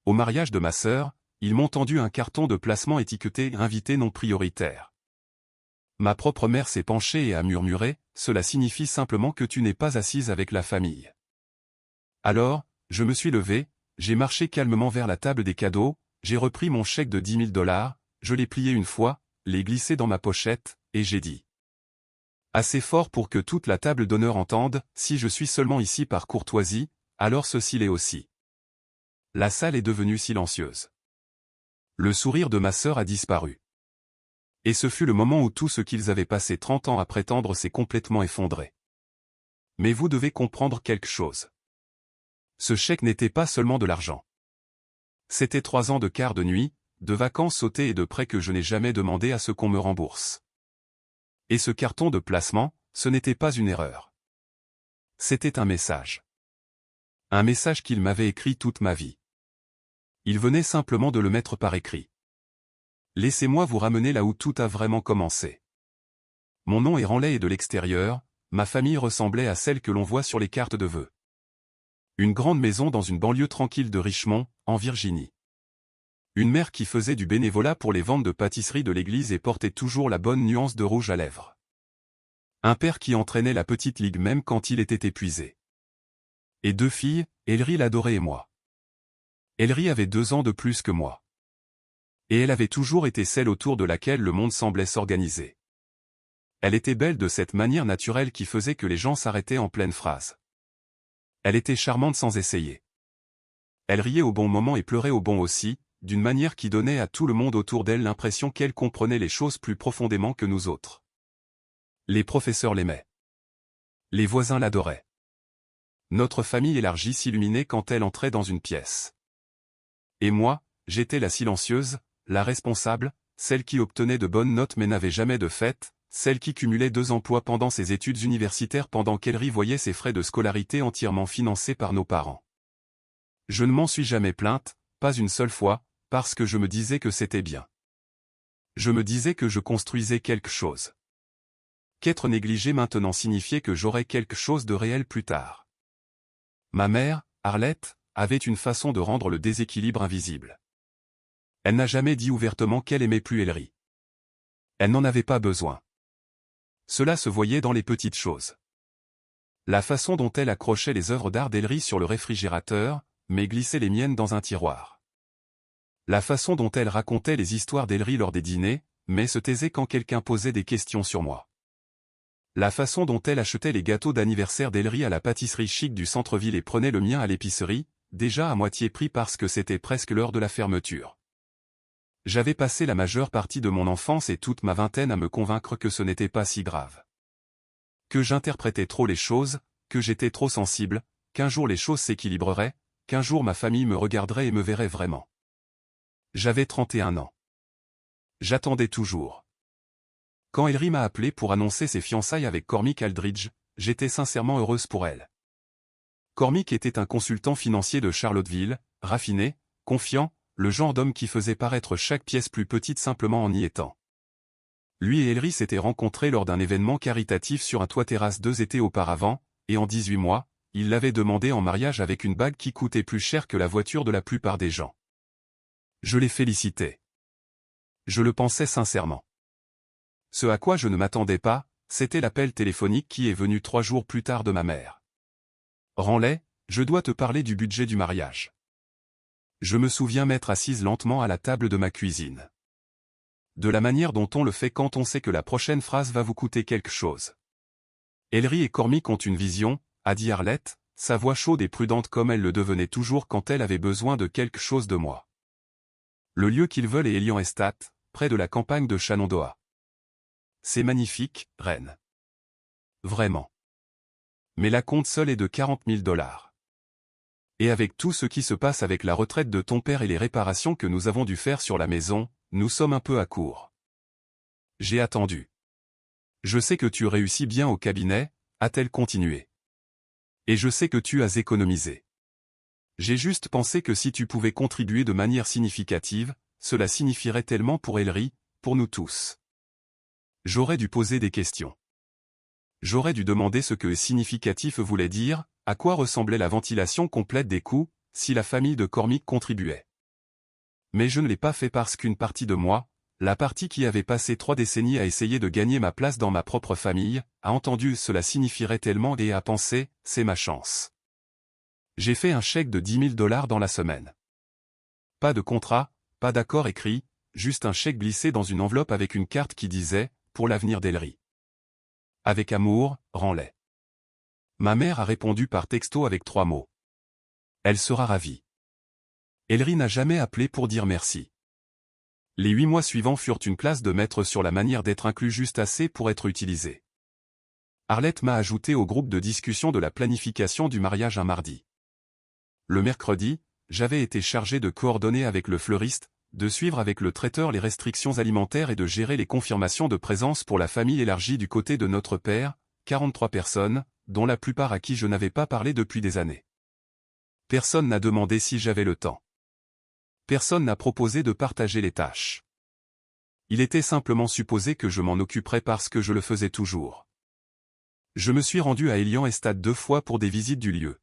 Au mariage de ma sœur, ils m'ont tendu un carton de placement étiqueté « Invité non prioritaire ». Ma propre mère s'est penchée et a murmuré « Cela signifie simplement que tu n'es pas assise avec la famille ». Alors, je me suis levé, j'ai marché calmement vers la table des cadeaux, j'ai repris mon chèque de 10 000 $, je l'ai plié une fois, l'ai glissé dans ma pochette, et j'ai dit. Assez fort pour que toute la table d'honneur entende, si je suis seulement ici par courtoisie, alors ceci l'est aussi. La salle est devenue silencieuse. Le sourire de ma sœur a disparu. Et ce fut le moment où tout ce qu'ils avaient passé 30 ans à prétendre s'est complètement effondré. Mais vous devez comprendre quelque chose. Ce chèque n'était pas seulement de l'argent. C'était 3 ans de quart de nuit, de vacances sautées et de prêts que je n'ai jamais demandé à ce qu'on me rembourse. Et ce carton de placement, ce n'était pas une erreur. C'était un message. Un message qu'il m'avait écrit toute ma vie. Il venait simplement de le mettre par écrit. Laissez-moi vous ramener là où tout a vraiment commencé. Mon nom est Ranley et de l'extérieur, ma famille ressemblait à celle que l'on voit sur les cartes de vœux. Une grande maison dans une banlieue tranquille de Richmond, en Virginie. Une mère qui faisait du bénévolat pour les ventes de pâtisserie de l'église et portait toujours la bonne nuance de rouge à lèvres. Un père qui entraînait la petite ligue même quand il était épuisé. Et 2 filles, Ellery l'adorait et moi. Ellery avait 2 ans de plus que moi. Et elle avait toujours été celle autour de laquelle le monde semblait s'organiser. Elle était belle de cette manière naturelle qui faisait que les gens s'arrêtaient en pleine phrase. Elle était charmante sans essayer. Elle riait au bon moment et pleurait au bon aussi, d'une manière qui donnait à tout le monde autour d'elle l'impression qu'elle comprenait les choses plus profondément que nous autres. Les professeurs l'aimaient. Les voisins l'adoraient. Notre famille élargie s'illuminait quand elle entrait dans une pièce. Et moi, j'étais la silencieuse, la responsable, celle qui obtenait de bonnes notes mais n'avait jamais de fête, celle qui cumulait 2 emplois pendant ses études universitaires pendant qu'Ellery voyait ses frais de scolarité entièrement financés par nos parents. Je ne m'en suis jamais plainte, pas une seule fois, parce que je me disais que c'était bien. Je me disais que je construisais quelque chose. Qu'être négligé maintenant signifiait que j'aurais quelque chose de réel plus tard. Ma mère, Arlette, avait une façon de rendre le déséquilibre invisible. Elle n'a jamais dit ouvertement qu'elle aimait plus Ellery. Elle n'en avait pas besoin. Cela se voyait dans les petites choses. La façon dont elle accrochait les œuvres d'art d'Ellery sur le réfrigérateur, mais glissait les miennes dans un tiroir. La façon dont elle racontait les histoires d'Ellery lors des dîners, mais se taisait quand quelqu'un posait des questions sur moi. La façon dont elle achetait les gâteaux d'anniversaire d'Ellery à la pâtisserie chic du centre-ville et prenait le mien à l'épicerie, déjà à moitié pris parce que c'était presque l'heure de la fermeture. J'avais passé la majeure partie de mon enfance et toute ma vingtaine à me convaincre que ce n'était pas si grave. Que j'interprétais trop les choses, que j'étais trop sensible, qu'un jour les choses s'équilibreraient, qu'un jour ma famille me regarderait et me verrait vraiment. J'avais 31 ans. J'attendais toujours. Quand Ellery m'a appelé pour annoncer ses fiançailles avec Cormick Aldridge, j'étais sincèrement heureuse pour elle. Cormick était un consultant financier de Charlottesville, raffiné, confiant, le genre d'homme qui faisait paraître chaque pièce plus petite simplement en y étant. Lui et Ellery s'étaient rencontrés lors d'un événement caritatif sur un toit-terrasse 2 étés auparavant, et en 18 mois, il l'avait demandé en mariage avec une bague qui coûtait plus cher que la voiture de la plupart des gens. Je les félicitais. Je le pensais sincèrement. Ce à quoi je ne m'attendais pas, c'était l'appel téléphonique qui est venu 3 jours plus tard de ma mère. Ranley, je dois te parler du budget du mariage. Je me souviens m'être assise lentement à la table de ma cuisine. De la manière dont on le fait quand on sait que la prochaine phrase va vous coûter quelque chose. Ellery et Cormick ont une vision, a dit Arlette, sa voix chaude et prudente comme elle le devenait toujours quand elle avait besoin de quelque chose de moi. Le lieu qu'ils veulent est Elian Estate, près de la campagne de Shenandoah. C'est magnifique, reine. Vraiment. Mais la compte seule est de 40 000 $. Et avec tout ce qui se passe avec la retraite de ton père et les réparations que nous avons dû faire sur la maison, nous sommes un peu à court. J'ai attendu. Je sais que tu réussis bien au cabinet, a-t-elle continué. Et je sais que tu as économisé. J'ai juste pensé que si tu pouvais contribuer de manière significative, cela signifierait tellement pour Ellery, pour nous tous. J'aurais dû poser des questions. J'aurais dû demander ce que significatif voulait dire, à quoi ressemblait la ventilation complète des coûts, si la famille de Cormick contribuait. mais je ne l'ai pas fait parce qu'une partie de moi, la partie qui avait passé 3 décennies à essayer de gagner ma place dans ma propre famille, a entendu cela signifierait tellement et a pensé, c'est ma chance. J'ai fait un chèque de 10 000 $ dans la semaine. Pas de contrat, pas d'accord écrit, juste un chèque glissé dans une enveloppe avec une carte qui disait « Pour l'avenir d'Ellery. Avec amour, Ranley ». Ma mère a répondu par texto avec 3 mots. Elle sera ravie. Ellery n'a jamais appelé pour dire merci. Les 8 mois suivants furent une classe de maître sur la manière d'être inclus juste assez pour être utilisé. Arlette m'a ajouté au groupe de discussion de la planification du mariage un mardi. Le mercredi, j'avais été chargé de coordonner avec le fleuriste, de suivre avec le traiteur les restrictions alimentaires et de gérer les confirmations de présence pour la famille élargie du côté de notre père, 43 personnes, dont la plupart à qui je n'avais pas parlé depuis des années. Personne n'a demandé si j'avais le temps. Personne n'a proposé de partager les tâches. Il était simplement supposé que je m'en occuperais parce que je le faisais toujours. Je me suis rendu à Élian Estade 2 fois pour des visites du lieu.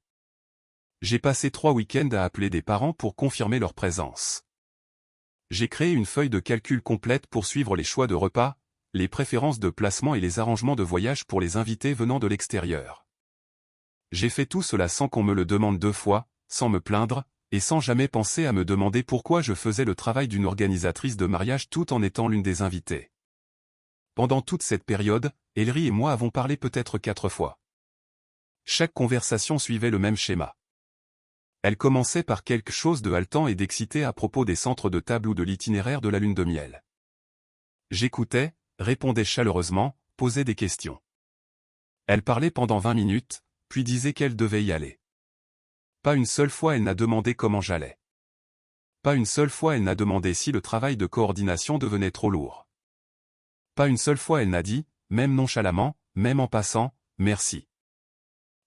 J'ai passé 3 week-ends à appeler des parents pour confirmer leur présence. J'ai créé une feuille de calcul complète pour suivre les choix de repas, les préférences de placement et les arrangements de voyage pour les invités venant de l'extérieur. J'ai fait tout cela sans qu'on me le demande 2 fois, sans me plaindre, et sans jamais penser à me demander pourquoi je faisais le travail d'une organisatrice de mariage tout en étant l'une des invitées. Pendant toute cette période, Ellery et moi avons parlé peut-être 4 fois. Chaque conversation suivait le même schéma. Elle commençait par quelque chose de haletant et d'excité à propos des centres de table ou de l'itinéraire de la lune de miel. J'écoutais, répondais chaleureusement, posais des questions. Elle parlait pendant 20 minutes, puis disait qu'elle devait y aller. Pas une seule fois elle n'a demandé comment j'allais. Pas une seule fois elle n'a demandé si le travail de coordination devenait trop lourd. Pas une seule fois elle n'a dit, même nonchalamment, même en passant, merci.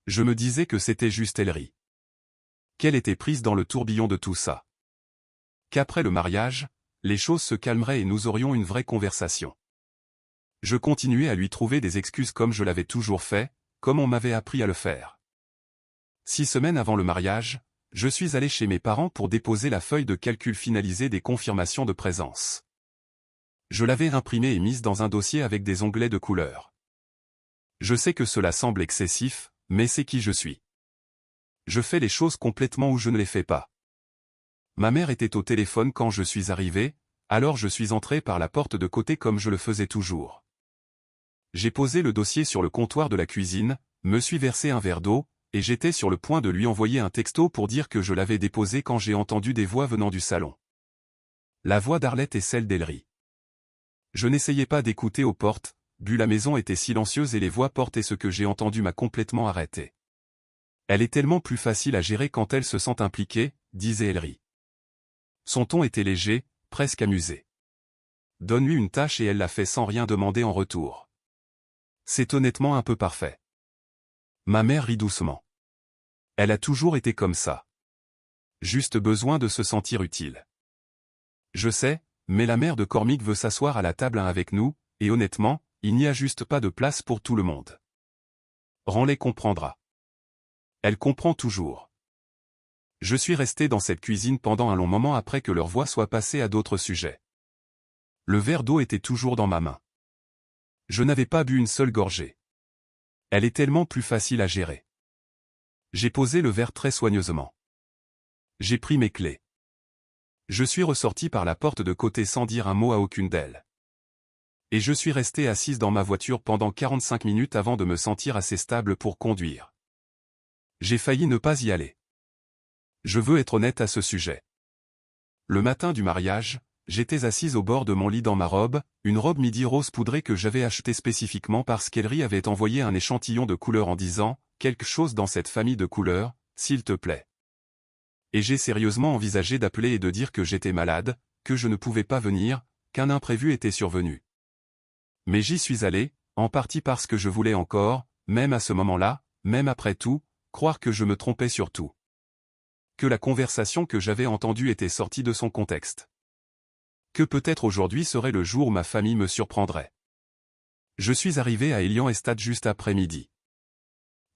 Je me disais que c'était juste Ellery. Qu'elle était prise dans le tourbillon de tout ça. Qu'après le mariage, les choses se calmeraient et nous aurions une vraie conversation. Je continuais à lui trouver des excuses comme je l'avais toujours fait, comme on m'avait appris à le faire. 6 semaines avant le mariage, je suis allé chez mes parents pour déposer la feuille de calcul finalisée des confirmations de présence. Je l'avais imprimée et mise dans un dossier avec des onglets de couleur. Je sais que cela semble excessif, mais c'est qui je suis. Je fais les choses complètement ou je ne les fais pas. Ma mère était au téléphone quand je suis arrivé, alors je suis entré par la porte de côté comme je le faisais toujours. J'ai posé le dossier sur le comptoir de la cuisine, me suis versé un verre d'eau, et j'étais sur le point de lui envoyer un texto pour dire que je l'avais déposé quand j'ai entendu des voix venant du salon. La voix d'Arlette et celle d'Ellery. Je n'essayais pas d'écouter aux portes, la maison était silencieuse et les voix portaient ce que j'ai entendu m'a complètement arrêté. Elle est tellement plus facile à gérer quand elle se sent impliquée, disait Ellery. Son ton était léger, presque amusé. Donne-lui une tâche et elle la fait sans rien demander en retour. C'est honnêtement un peu parfait. Ma mère rit doucement. Elle a toujours été comme ça. Juste besoin de se sentir utile. Je sais, mais la mère de Cormick veut s'asseoir à la table avec nous, et honnêtement, il n'y a juste pas de place pour tout le monde. Ranley comprendra. Elle comprend toujours. Je suis resté dans cette cuisine pendant un long moment après que leur voix soit passée à d'autres sujets. Le verre d'eau était toujours dans ma main. Je n'avais pas bu une seule gorgée. Elle est tellement plus facile à gérer. J'ai posé le verre très soigneusement. J'ai pris mes clés. Je suis ressorti par la porte de côté sans dire un mot à aucune d'elles. Et je suis resté assise dans ma voiture pendant 45 minutes avant de me sentir assez stable pour conduire. J'ai failli ne pas y aller. Je veux être honnête à ce sujet. Le matin du mariage, j'étais assise au bord de mon lit dans ma robe, une robe midi rose poudrée que j'avais achetée spécifiquement parce qu'Ellery avait envoyé un échantillon de couleurs en disant « quelque chose dans cette famille de couleurs, s'il te plaît ». Et j'ai sérieusement envisagé d'appeler et de dire que j'étais malade, que je ne pouvais pas venir, qu'un imprévu était survenu. Mais j'y suis allé, en partie parce que je voulais encore, même à ce moment-là, même après tout, croire que je me trompais sur tout. Que la conversation que j'avais entendue était sortie de son contexte. Que peut-être aujourd'hui serait le jour où ma famille me surprendrait. Je suis arrivé à Élian Estade juste après midi.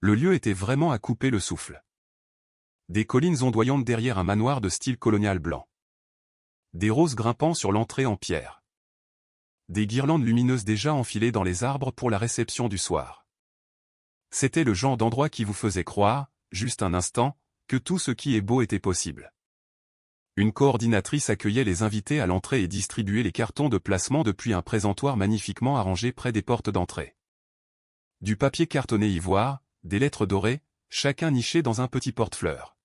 Le lieu était vraiment à couper le souffle. Des collines ondoyantes derrière un manoir de style colonial blanc. Des roses grimpant sur l'entrée en pierre. Des guirlandes lumineuses déjà enfilées dans les arbres pour la réception du soir. C'était le genre d'endroit qui vous faisait croire, juste un instant, que tout ce qui est beau était possible. Une coordinatrice accueillait les invités à l'entrée et distribuait les cartons de placement depuis un présentoir magnifiquement arrangé près des portes d'entrée. Du papier cartonné ivoire, des lettres dorées, chacun niché dans un petit porte-fleurs.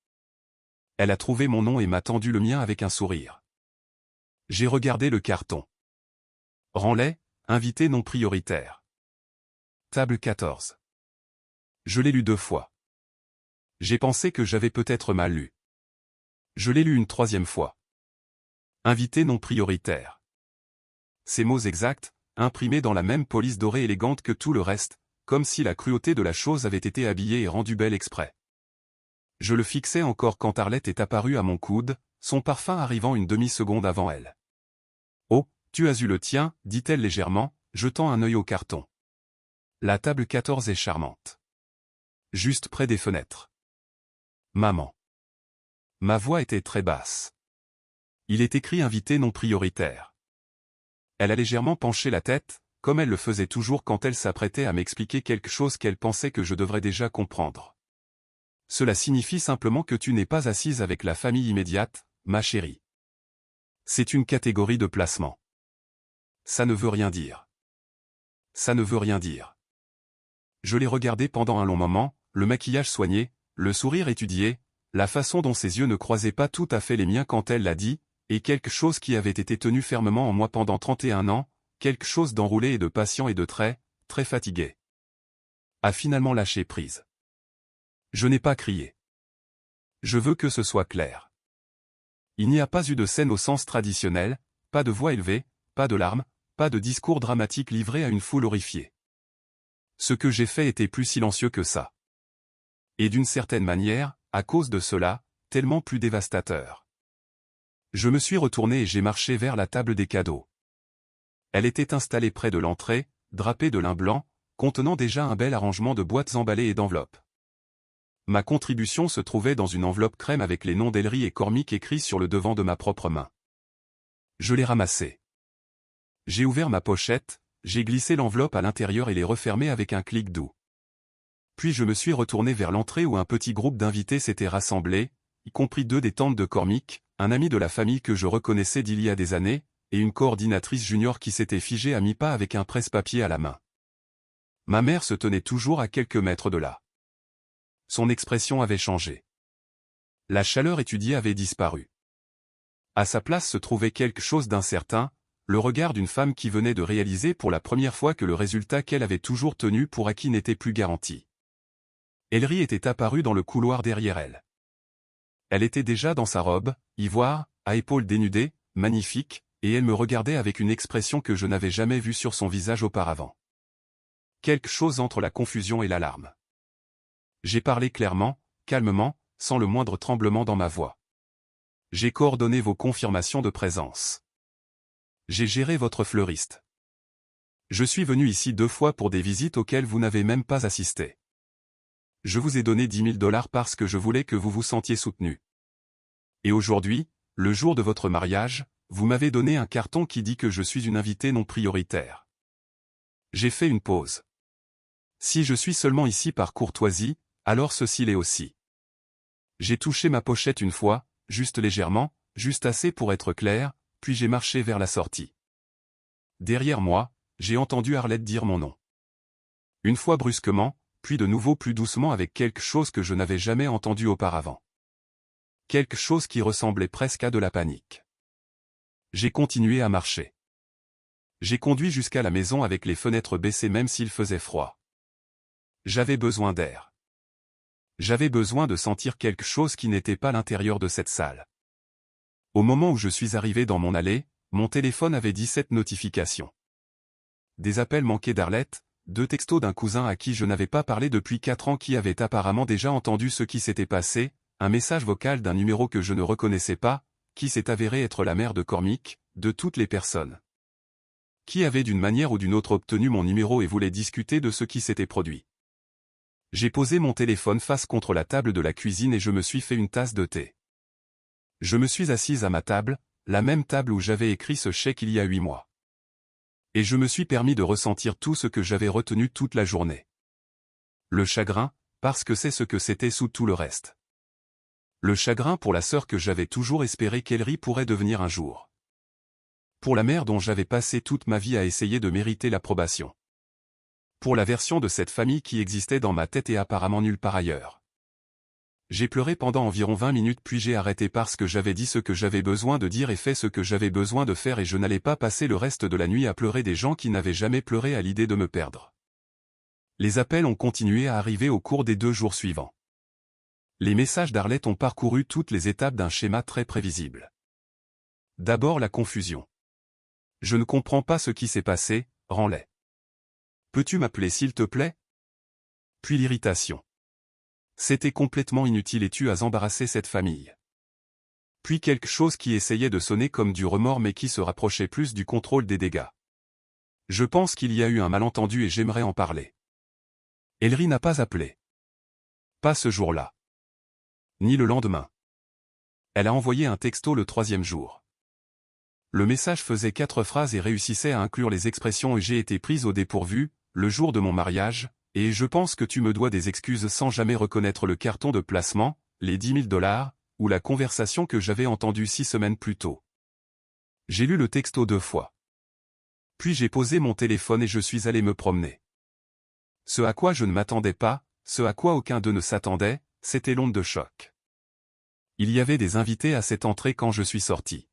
Elle a trouvé mon nom et m'a tendu le mien avec un sourire. J'ai regardé le carton. Ranley, invité non prioritaire. Table 14. Je l'ai lu 2 fois. J'ai pensé que j'avais peut-être mal lu. Je l'ai lu une 3e fois. Invité non prioritaire. Ces mots exacts, imprimés dans la même police dorée élégante que tout le reste, comme si la cruauté de la chose avait été habillée et rendue belle exprès. Je le fixais encore quand Arlette est apparue à mon coude, son parfum arrivant une demi-seconde avant elle. « Oh, tu as eu le tien » dit-elle légèrement, jetant un œil au carton. La table 14 est charmante. Juste près des fenêtres. Maman. Ma voix était très basse. Il est écrit invité non prioritaire. Elle a légèrement penché la tête, comme elle le faisait toujours quand elle s'apprêtait à m'expliquer quelque chose qu'elle pensait que je devrais déjà comprendre. Cela signifie simplement que tu n'es pas assise avec la famille immédiate, ma chérie. C'est une catégorie de placement. Ça ne veut rien dire. Ça ne veut rien dire. Je l'ai regardée pendant un long moment, le maquillage soigné, le sourire étudié, la façon dont ses yeux ne croisaient pas tout à fait les miens quand elle l'a dit, et quelque chose qui avait été tenu fermement en moi pendant 31 ans, quelque chose d'enroulé et de patient et de très fatigué, a finalement lâché prise. Je n'ai pas crié. Je veux que ce soit clair. Il n'y a pas eu de scène au sens traditionnel, pas de voix élevée, pas de larmes, pas de discours dramatique livré à une foule horrifiée. Ce que j'ai fait était plus silencieux que ça. Et d'une certaine manière, à cause de cela, tellement plus dévastateur. Je me suis retourné et j'ai marché vers la table des cadeaux. Elle était installée près de l'entrée, drapée de lin blanc, contenant déjà un bel arrangement de boîtes emballées et d'enveloppes. Ma contribution se trouvait dans une enveloppe crème avec les noms d'Ellery et Cormick écrits sur le devant de ma propre main. Je l'ai ramassée. J'ai ouvert ma pochette, j'ai glissé l'enveloppe à l'intérieur et l'ai refermée avec un clic doux. Puis je me suis retourné vers l'entrée où un petit groupe d'invités s'était rassemblé, y compris 2 des tantes de Cormick, un ami de la famille que je reconnaissais d'il y a des années, et une coordinatrice junior qui s'était figée à mi-pas avec un presse-papier à la main. Ma mère se tenait toujours à quelques mètres de là. Son expression avait changé. La chaleur étudiée avait disparu. À sa place se trouvait quelque chose d'incertain, le regard d'une femme qui venait de réaliser pour la première fois que le résultat qu'elle avait toujours tenu pour acquis n'était plus garanti. Ellery était apparue dans le couloir derrière elle. Elle était déjà dans sa robe, ivoire, à épaules dénudées, magnifique, et elle me regardait avec une expression que je n'avais jamais vue sur son visage auparavant. Quelque chose entre la confusion et l'alarme. J'ai parlé clairement, calmement, sans le moindre tremblement dans ma voix. J'ai coordonné vos confirmations de présence. J'ai géré votre fleuriste. Je suis venu ici 2 fois pour des visites auxquelles vous n'avez même pas assisté. Je vous ai donné $10 000 parce que je voulais que vous vous sentiez soutenu. Et aujourd'hui, le jour de votre mariage, vous m'avez donné un carton qui dit que je suis une invitée non prioritaire. J'ai fait une pause. Si je suis seulement ici par courtoisie, alors ceci l'est aussi. J'ai touché ma pochette une fois, juste légèrement, juste assez pour être clair, puis j'ai marché vers la sortie. Derrière moi, j'ai entendu Arlette dire mon nom. Une fois brusquement, puis de nouveau plus doucement avec quelque chose que je n'avais jamais entendu auparavant. Quelque chose qui ressemblait presque à de la panique. J'ai continué à marcher. J'ai conduit jusqu'à la maison avec les fenêtres baissées même s'il faisait froid. J'avais besoin d'air. J'avais besoin de sentir quelque chose qui n'était pas l'intérieur de cette salle. Au moment où je suis arrivé dans mon allée, mon téléphone avait 17 notifications. Des appels manqués d'Arlette, 2 textos d'un cousin à qui je n'avais pas parlé depuis 4 ans qui avait apparemment déjà entendu ce qui s'était passé, un message vocal d'un numéro que je ne reconnaissais pas, qui s'est avéré être la mère de Cormick, de toutes les personnes qui avaient d'une manière ou d'une autre obtenu mon numéro et voulaient discuter de ce qui s'était produit. J'ai posé mon téléphone face contre la table de la cuisine et je me suis fait une tasse de thé. Je me suis assise à ma table, la même table où j'avais écrit ce chèque il y a 8 mois. Et je me suis permis de ressentir tout ce que j'avais retenu toute la journée. Le chagrin, parce que c'est ce que c'était sous tout le reste. Le chagrin pour la sœur que j'avais toujours espéré qu'Ellery pourrait devenir un jour. Pour la mère dont j'avais passé toute ma vie à essayer de mériter l'approbation. Pour la version de cette famille qui existait dans ma tête et apparemment nulle part ailleurs. J'ai pleuré pendant environ 20 minutes puis j'ai arrêté parce que j'avais dit ce que j'avais besoin de dire et fait ce que j'avais besoin de faire et je n'allais pas passer le reste de la nuit à pleurer des gens qui n'avaient jamais pleuré à l'idée de me perdre. Les appels ont continué à arriver au cours des 2 jours suivants. Les messages d'Arlette ont parcouru toutes les étapes d'un schéma très prévisible. D'abord la confusion. Je ne comprends pas ce qui s'est passé, rends-les. Peux-tu m'appeler s'il te plaît? Puis l'irritation. C'était complètement inutile et tu as embarrassé cette famille. Puis quelque chose qui essayait de sonner comme du remords mais qui se rapprochait plus du contrôle des dégâts. Je pense qu'il y a eu un malentendu et j'aimerais en parler. Ellery n'a pas appelé. Pas ce jour-là. Ni le lendemain. Elle a envoyé un texto le 3e jour. Le message faisait 4 phrases et réussissait à inclure les expressions « j'ai été prise au dépourvu », le jour de mon mariage, et je pense que tu me dois des excuses sans jamais reconnaître le carton de placement, les $10 000, ou la conversation que j'avais entendue 6 semaines plus tôt. J'ai lu le texto 2 fois. Puis j'ai posé mon téléphone et je suis allé me promener. Ce à quoi je ne m'attendais pas, ce à quoi aucun d'eux ne s'attendait, c'était l'onde de choc. Il y avait des invités à cette entrée quand je suis sorti.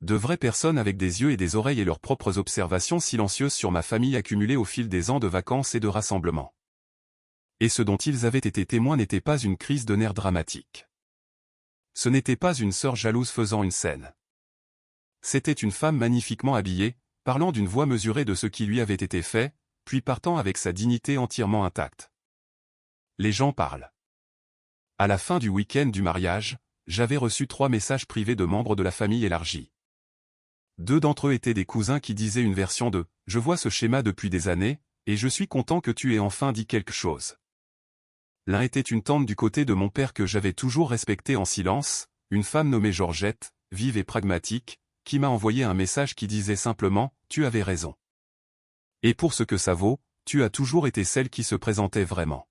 De vraies personnes avec des yeux et des oreilles et leurs propres observations silencieuses sur ma famille accumulée au fil des ans de vacances et de rassemblements. Et ce dont ils avaient été témoins n'était pas une crise de nerfs dramatique. Ce n'était pas une sœur jalouse faisant une scène. C'était une femme magnifiquement habillée, parlant d'une voix mesurée de ce qui lui avait été fait, puis partant avec sa dignité entièrement intacte. Les gens parlent. À la fin du week-end du mariage, j'avais reçu 3 messages privés de membres de la famille élargie. 2 d'entre eux étaient des cousins qui disaient une version de « Je vois ce schéma depuis des années, et je suis content que tu aies enfin dit quelque chose ». L'un était une tante du côté de mon père que j'avais toujours respectée en silence, une femme nommée Georgette, vive et pragmatique, qui m'a envoyé un message qui disait simplement « Tu avais raison ». Et pour ce que ça vaut, tu as toujours été celle qui se présentait vraiment.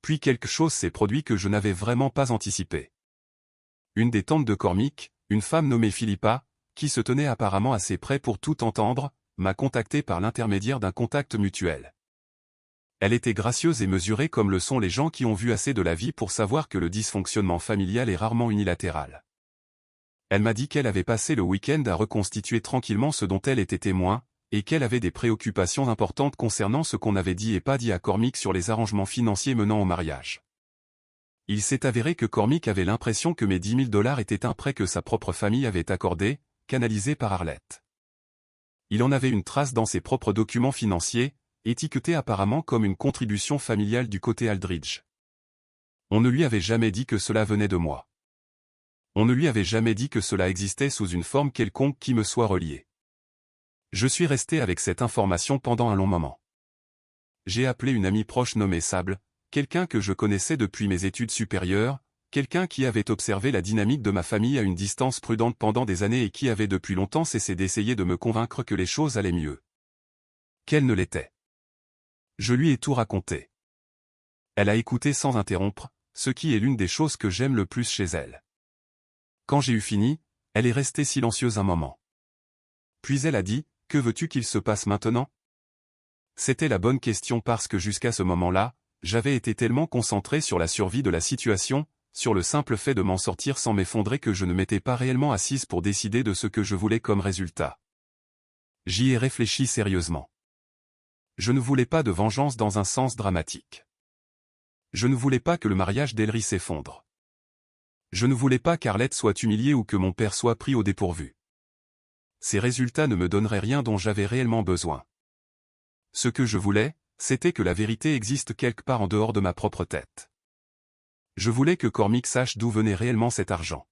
Puis quelque chose s'est produit que je n'avais vraiment pas anticipé. Une des tantes de Cormick, une femme nommée Philippa, qui se tenait apparemment assez près pour tout entendre, m'a contacté par l'intermédiaire d'un contact mutuel. Elle était gracieuse et mesurée comme le sont les gens qui ont vu assez de la vie pour savoir que le dysfonctionnement familial est rarement unilatéral. Elle m'a dit qu'elle avait passé le week-end à reconstituer tranquillement ce dont elle était témoin, et qu'elle avait des préoccupations importantes concernant ce qu'on avait dit et pas dit à Cormick sur les arrangements financiers menant au mariage. Il s'est avéré que Cormick avait l'impression que mes $10 000 étaient un prêt que sa propre famille avait accordé, canalisé par Arlette. Il en avait une trace dans ses propres documents financiers, étiquetés apparemment comme une contribution familiale du côté Aldridge. On ne lui avait jamais dit que cela venait de moi. On ne lui avait jamais dit que cela existait sous une forme quelconque qui me soit reliée. Je suis resté avec cette information pendant un long moment. J'ai appelé une amie proche nommée Sable, quelqu'un que je connaissais depuis mes études supérieures, quelqu'un qui avait observé la dynamique de ma famille à une distance prudente pendant des années et qui avait depuis longtemps cessé d'essayer de me convaincre que les choses allaient mieux. Qu'elles ne l'étaient. Je lui ai tout raconté. Elle a écouté sans interrompre, ce qui est l'une des choses que j'aime le plus chez elle. Quand j'ai eu fini, elle est restée silencieuse un moment. Puis elle a dit, « Que veux-tu qu'il se passe maintenant ?» C'était la bonne question parce que jusqu'à ce moment-là, j'avais été tellement concentré sur la survie de la situation, sur le simple fait de m'en sortir sans m'effondrer que je ne m'étais pas réellement assise pour décider de ce que je voulais comme résultat. J'y ai réfléchi sérieusement. Je ne voulais pas de vengeance dans un sens dramatique. Je ne voulais pas que le mariage d'Ellery s'effondre. Je ne voulais pas qu'Arlette soit humiliée ou que mon père soit pris au dépourvu. Ces résultats ne me donneraient rien dont j'avais réellement besoin. Ce que je voulais, c'était que la vérité existe quelque part en dehors de ma propre tête. Je voulais que Cormick sache d'où venait réellement cet argent.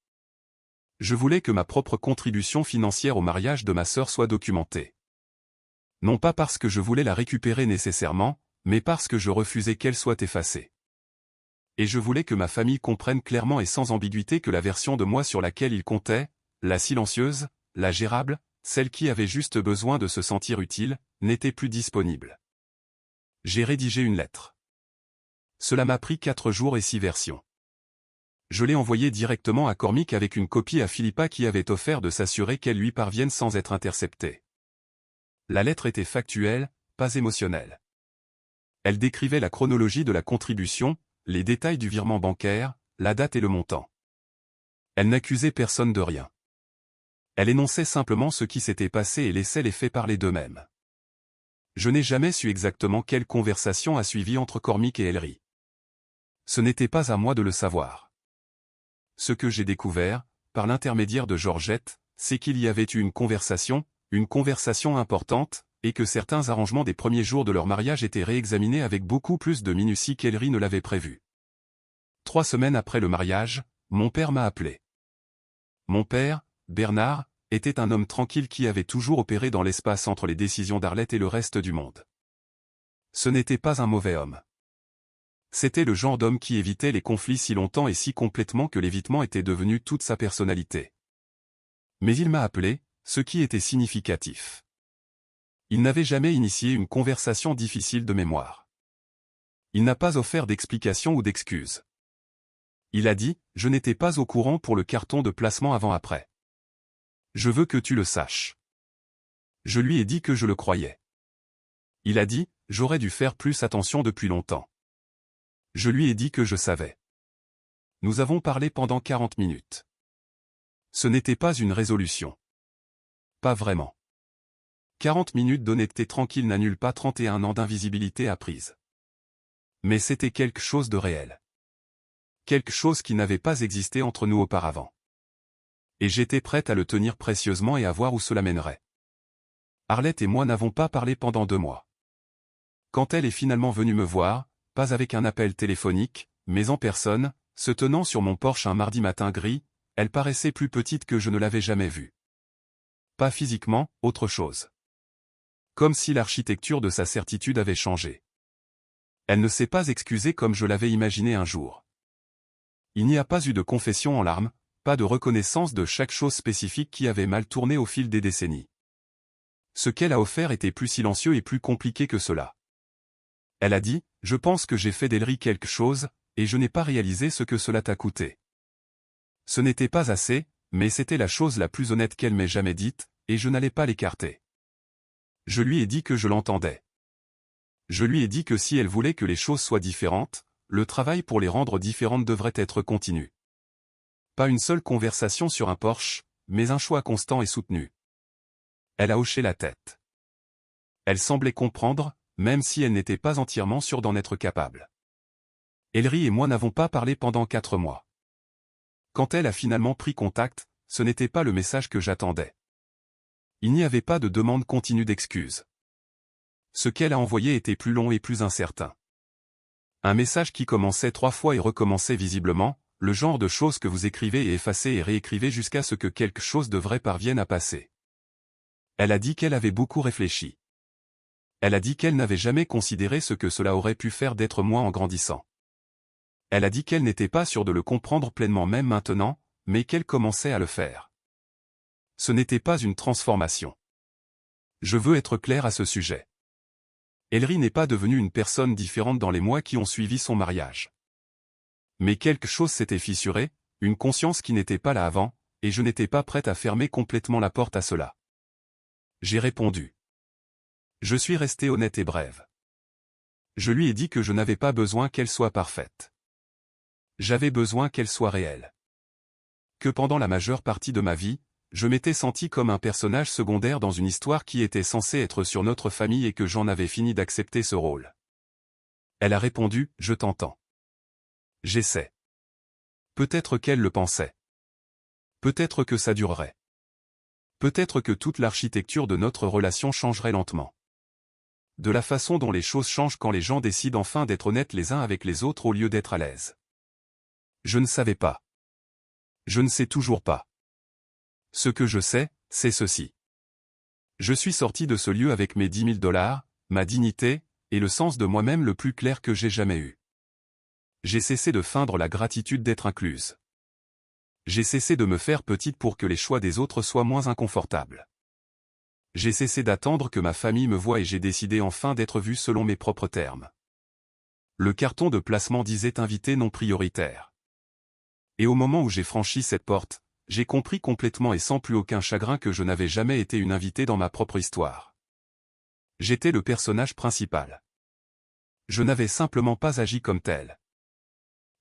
Je voulais que ma propre contribution financière au mariage de ma sœur soit documentée. Non pas parce que je voulais la récupérer nécessairement, mais parce que je refusais qu'elle soit effacée. Et je voulais que ma famille comprenne clairement et sans ambiguïté que la version de moi sur laquelle ils comptaient, la silencieuse, la gérable, celle qui avait juste besoin de se sentir utile, n'était plus disponible. J'ai rédigé une lettre. Cela m'a pris 4 jours et 6 versions. Je l'ai envoyée directement à Cormick avec une copie à Philippa qui avait offert de s'assurer qu'elle lui parvienne sans être interceptée. La lettre était factuelle, pas émotionnelle. Elle décrivait la chronologie de la contribution, les détails du virement bancaire, la date et le montant. Elle n'accusait personne de rien. Elle énonçait simplement ce qui s'était passé et laissait les faits parler d'eux-mêmes. Je n'ai jamais su exactement quelle conversation a suivi entre Cormick et Ellery. Ce n'était pas à moi de le savoir. Ce que j'ai découvert, par l'intermédiaire de Georgette, c'est qu'il y avait eu une conversation importante, et que certains arrangements des premiers jours de leur mariage étaient réexaminés avec beaucoup plus de minutie qu'Ellery ne l'avait prévu. 3 semaines après le mariage, mon père m'a appelé. Mon père, Bernard, était un homme tranquille qui avait toujours opéré dans l'espace entre les décisions d'Arlette et le reste du monde. Ce n'était pas un mauvais homme. C'était le genre d'homme qui évitait les conflits si longtemps et si complètement que l'évitement était devenu toute sa personnalité. Mais il m'a appelé, ce qui était significatif. Il n'avait jamais initié une conversation difficile de mémoire. Il n'a pas offert d'explication ou d'excuses. Il a dit, je n'étais pas au courant pour le carton de placement avant-après. Je veux que tu le saches. Je lui ai dit que je le croyais. Il a dit, j'aurais dû faire plus attention depuis longtemps. Je lui ai dit que je savais. Nous avons parlé pendant 40 minutes. Ce n'était pas une résolution. Pas vraiment. 40 minutes d'honnêteté tranquille n'annulent pas 31 ans d'invisibilité apprise. Mais c'était quelque chose de réel. Quelque chose qui n'avait pas existé entre nous auparavant. Et j'étais prête à le tenir précieusement et à voir où cela mènerait. Arlette et moi n'avons pas parlé pendant 2 mois. Quand elle est finalement venue me voir, pas avec un appel téléphonique, mais en personne, se tenant sur mon porche un mardi matin gris, elle paraissait plus petite que je ne l'avais jamais vue. Pas physiquement, autre chose. Comme si l'architecture de sa certitude avait changé. Elle ne s'est pas excusée comme je l'avais imaginé un jour. Il n'y a pas eu de confession en larmes, pas de reconnaissance de chaque chose spécifique qui avait mal tourné au fil des décennies. Ce qu'elle a offert était plus silencieux et plus compliqué que cela. Elle a dit, je pense que j'ai fait d'Ellery quelque chose, et je n'ai pas réalisé ce que cela t'a coûté. Ce n'était pas assez, mais c'était la chose la plus honnête qu'elle m'ait jamais dite, et je n'allais pas l'écarter. Je lui ai dit que je l'entendais. Je lui ai dit que si elle voulait que les choses soient différentes, le travail pour les rendre différentes devrait être continu. Pas une seule conversation sur un Porsche, mais un choix constant et soutenu. Elle a hoché la tête. Elle semblait comprendre, même si elle n'était pas entièrement sûre d'en être capable. Ellery et moi n'avons pas parlé pendant 4 mois. Quand elle a finalement pris contact, ce n'était pas le message que j'attendais. Il n'y avait pas de demande continue d'excuses. Ce qu'elle a envoyé était plus long et plus incertain. Un message qui commençait 3 fois et recommençait visiblement, le genre de choses que vous écrivez et effacez et réécrivez jusqu'à ce que quelque chose de vrai parvienne à passer. Elle a dit qu'elle avait beaucoup réfléchi. Elle a dit qu'elle n'avait jamais considéré ce que cela aurait pu faire d'être moi en grandissant. Elle a dit qu'elle n'était pas sûre de le comprendre pleinement même maintenant, mais qu'elle commençait à le faire. Ce n'était pas une transformation. Je veux être clair à ce sujet. Ellery n'est pas devenue une personne différente dans les mois qui ont suivi son mariage. Mais quelque chose s'était fissuré, une conscience qui n'était pas là avant, et je n'étais pas prête à fermer complètement la porte à cela. J'ai répondu. Je suis resté honnête et brève. Je lui ai dit que je n'avais pas besoin qu'elle soit parfaite. J'avais besoin qu'elle soit réelle. Que pendant la majeure partie de ma vie, je m'étais senti comme un personnage secondaire dans une histoire qui était censée être sur notre famille et que j'en avais fini d'accepter ce rôle. Elle a répondu, je t'entends. J'essaie. Peut-être qu'elle le pensait. Peut-être que ça durerait. Peut-être que toute l'architecture de notre relation changerait lentement. De la façon dont les choses changent quand les gens décident enfin d'être honnêtes les uns avec les autres au lieu d'être à l'aise. Je ne savais pas. Je ne sais toujours pas. Ce que je sais, c'est ceci. Je suis sorti de ce lieu avec mes 10 000 $, ma dignité, et le sens de moi-même le plus clair que j'ai jamais eu. J'ai cessé de feindre la gratitude d'être incluse. J'ai cessé de me faire petite pour que les choix des autres soient moins inconfortables. J'ai cessé d'attendre que ma famille me voie et j'ai décidé enfin d'être vu selon mes propres termes. Le carton de placement disait invité non prioritaire. Et au moment où j'ai franchi cette porte, j'ai compris complètement et sans plus aucun chagrin que je n'avais jamais été une invitée dans ma propre histoire. J'étais le personnage principal. Je n'avais simplement pas agi comme tel.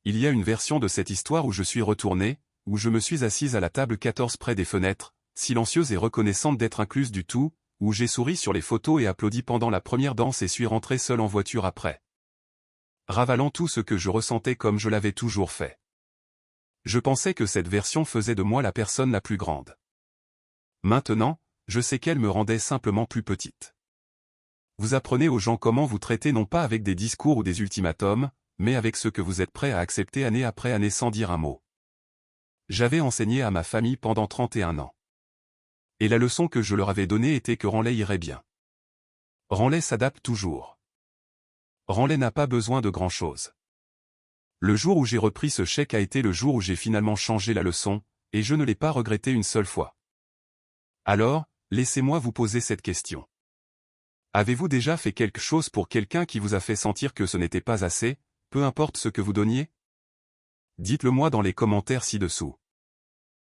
Il y a une version de cette histoire où je suis retourné, où je me suis assise à la table 14 près des fenêtres, silencieuse et reconnaissante d'être incluse du tout, où j'ai souri sur les photos et applaudi pendant la première danse et suis rentré seul en voiture après. Ravalant tout ce que je ressentais comme je l'avais toujours fait. Je pensais que cette version faisait de moi la personne la plus grande. Maintenant, je sais qu'elle me rendait simplement plus petite. Vous apprenez aux gens comment vous traiter non pas avec des discours ou des ultimatums, mais avec ce que vous êtes prêt à accepter année après année sans dire un mot. J'avais enseigné à ma famille pendant 31 ans. Et la leçon que je leur avais donnée était que Ranley irait bien. Ranley s'adapte toujours. Ranley n'a pas besoin de grand-chose. Le jour où j'ai repris ce chèque a été le jour où j'ai finalement changé la leçon, et je ne l'ai pas regretté une seule fois. Alors, laissez-moi vous poser cette question. Avez-vous déjà fait quelque chose pour quelqu'un qui vous a fait sentir que ce n'était pas assez, peu importe ce que vous donniez? Dites-le moi dans les commentaires ci-dessous.